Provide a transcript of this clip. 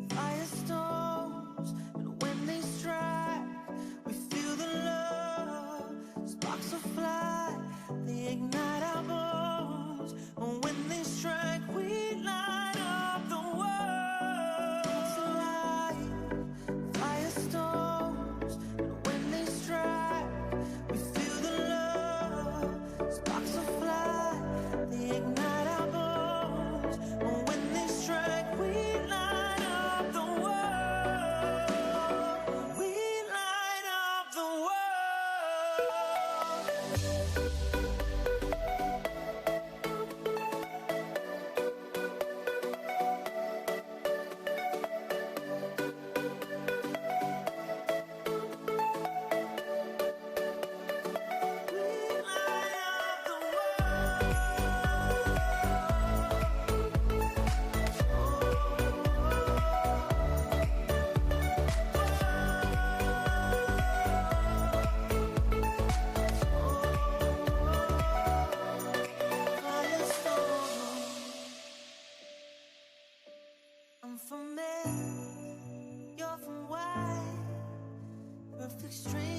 firestorms, and when they strike, we feel the love. Sparks will fly, they ignite our bones. And when they strike, we light up the world. It's alive, firestorms, and when they strike, we feel the love. Sparks will fly, they ignite our bones. And when they strike, we light up the world. We light up the world. We light up the I'm from Maine, you're from White, perfect stranger.